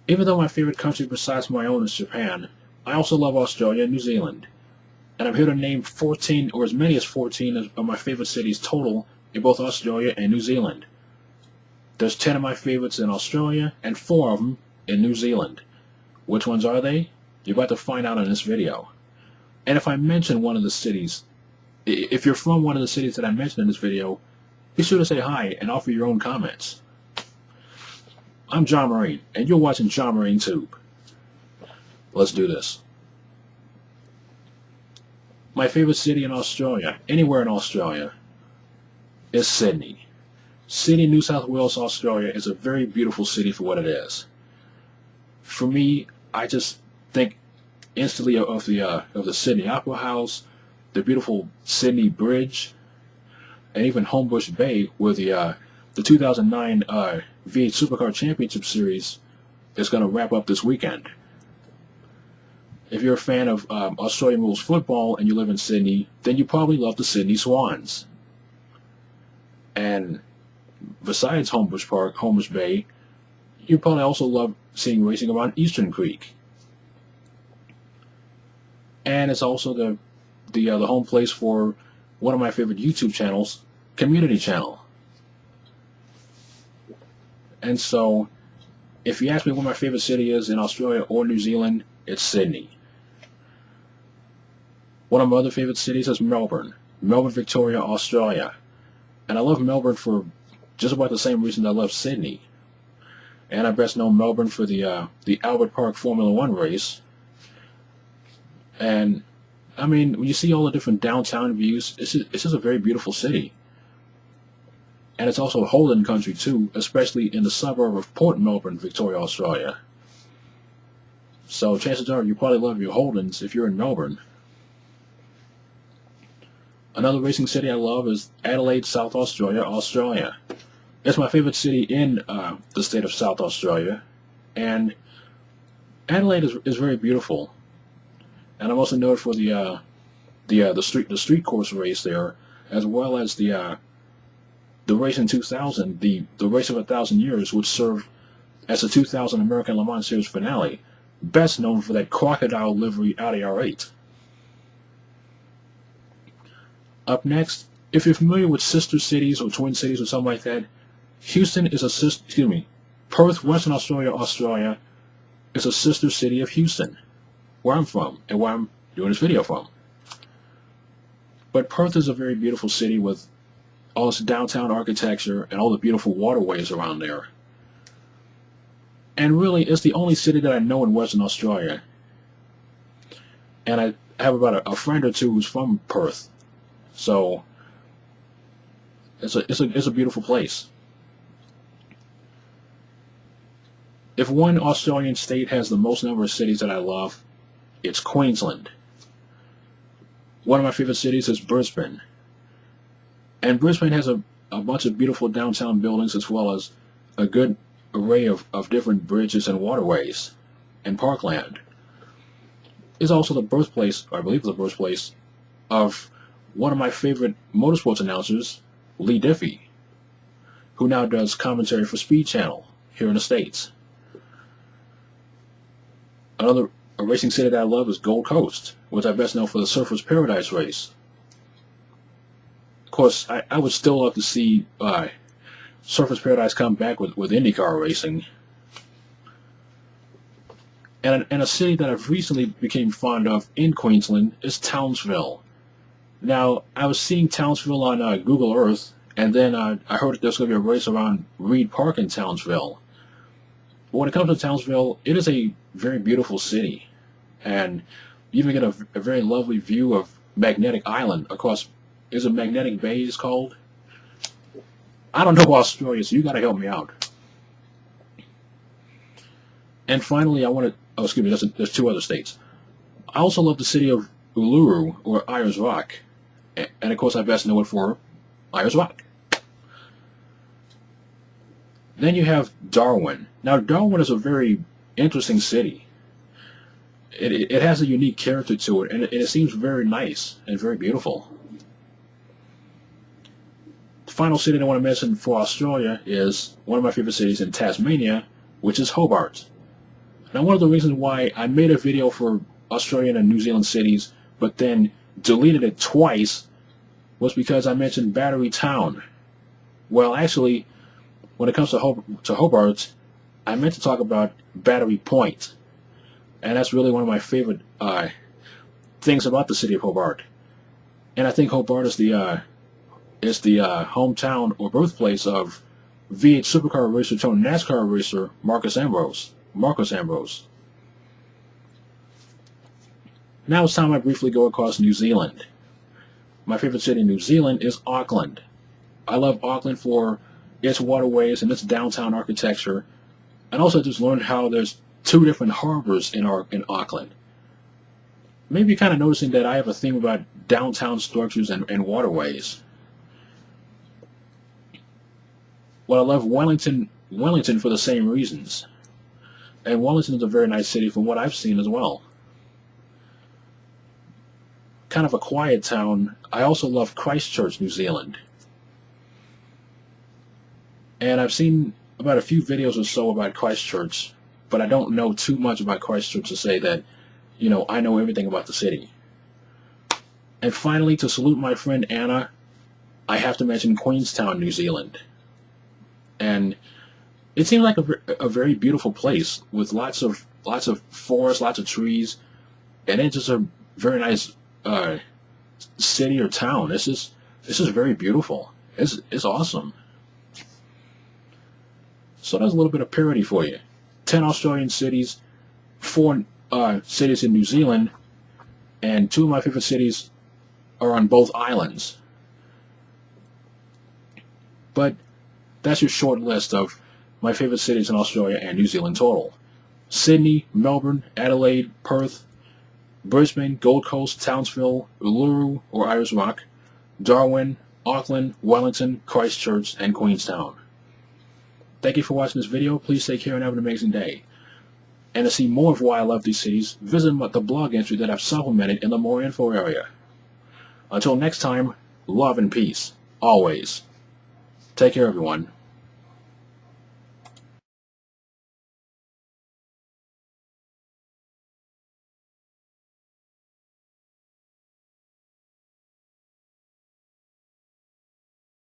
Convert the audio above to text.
Even though my favorite country besides my own is Japan, I also love Australia and New Zealand. And I'm here to name 14 or as many as 14 of my favorite cities total in both Australia and New Zealand. There's 10 of my favorites in Australia and 4 of them in New Zealand. Which ones are they? You're about to find out in this video. And if I mention one of the cities, if you're from one of the cities that I mentioned in this video, be sure to say hi and offer your own comments. I'm John Marine, and you're watching John Marine Tube. Let's do this. My favorite city in Australia, anywhere in Australia, is Sydney. Sydney, New South Wales, Australia is a very beautiful city for what it is. For me, I just think instantly of the Sydney Opera House, the beautiful Sydney Bridge, and even Homebush Bay, where the 2009 V8 Supercar Championship Series is going to wrap up this weekend. If you're a fan of Australian rules football and you live in Sydney, then you probably love the Sydney Swans. And besides Homebush Bay, you probably also love seeing racing around Eastern Creek. And it's also the home place for one of my favorite YouTube channels, Community Channel. And so, if you ask me what my favorite city is in Australia or New Zealand, it's Sydney. One of my other favorite cities is Melbourne, Victoria, Australia. And I love Melbourne for just about the same reason I love Sydney. And I best know Melbourne for the Albert Park Formula One race. And I mean, when you see all the different downtown views, it's just a very beautiful city. And it's also Holden country too, especially in the suburb of Port Melbourne, Victoria, Australia. So chances are you probably love your Holdens if you're in Melbourne. Another racing city I love is Adelaide, South Australia, Australia. It's my favorite city in the state of South Australia, and Adelaide is very beautiful. And I'm also noted for the street course race there, as well as the race in 2000, the race of 1,000 years, which served as the 2000 American Le Mans Series finale, best known for that crocodile livery Audi R8. Up next, if you're familiar with sister cities or twin cities or something like that, Houston is a sister. Excuse me, Perth, Western Australia, Australia, is a sister city of Houston, where I'm from and where I'm doing this video from. But Perth is a very beautiful city with all its downtown architecture and all the beautiful waterways around there. And really, it's the only city that I know in Western Australia. And I have about a friend or two who's from Perth. So it's a beautiful place. If one Australian state has the most number of cities that I love, it's Queensland. One of my favorite cities is Brisbane. And Brisbane has a bunch of beautiful downtown buildings as well as a good array of different bridges and waterways and parkland. It's also the birthplace, or I believe the birthplace, of one of my favorite motorsports announcers, Lee Diffie, who now does commentary for Speed Channel here in the States. Another racing city that I love is Gold Coast, which I best know for the Surfers Paradise race. Of course, I would still love to see Surfers Paradise come back with IndyCar racing. And a city that I've recently became fond of in Queensland is Townsville. Now, I was seeing Townsville on Google Earth, and then I heard that there's going to be a race around Reed Park in Townsville. But when it comes to Townsville, it is a very beautiful city. And you even get a very lovely view of Magnetic Island across, is it Magnetic Bay it's called? I don't know Australia, so you got to help me out. And finally, I want to, oh, excuse me, there's 2 other states. I also love the city of Uluru, or Ayers Rock. And of course, I best know it for Ayers Rock. Then you have Darwin. Now, Darwin is a very interesting city. It has a unique character to it, and it seems very nice and very beautiful. The final city I want to mention for Australia is one of my favorite cities in Tasmania, which is Hobart. Now, one of the reasons why I made a video for Australian and New Zealand cities, but then deleted it twice, was because I mentioned Battery Town. Well, actually, when it comes to Hobart, I meant to talk about Battery Point, and that's really one of my favorite things about the city of Hobart. And I think Hobart is the hometown or birthplace of V8 supercar racer turned NASCAR racer Marcos Ambrose. Now it's time I briefly go across New Zealand. My favorite city in New Zealand is Auckland. I love Auckland for its waterways and its downtown architecture, and also just learned how there's two different harbors in Auckland. Maybe you're kind of noticing that I have a theme about downtown structures and waterways. Well, I love Wellington for the same reasons. And Wellington is a very nice city from what I've seen as well. Kind of a quiet town. I also love Christchurch, New Zealand. And I've seen about a few videos or so about Christchurch, but I don't know too much about Christchurch to say that, you know, I know everything about the city. And finally, to salute my friend Anna, I have to mention Queenstown, New Zealand. And it seems like a very beautiful place with lots of forests, lots of trees, and it's just a very nice city or town. This is very beautiful. It's awesome. So that's a little bit of parody for you. 10 Australian cities, 4 cities in New Zealand, and 2 of my favorite cities are on both islands. But that's your short list of my favorite cities in Australia and New Zealand total. Sydney, Melbourne, Adelaide, Perth, Brisbane, Gold Coast, Townsville, Uluru or Ayers Rock, Darwin, Auckland, Wellington, Christchurch, and Queenstown. Thank you for watching this video. Please take care and have an amazing day. And to see more of why I love these cities, visit the blog entry that I've supplemented in the More Info area. Until next time, love and peace. Always. Take care, everyone.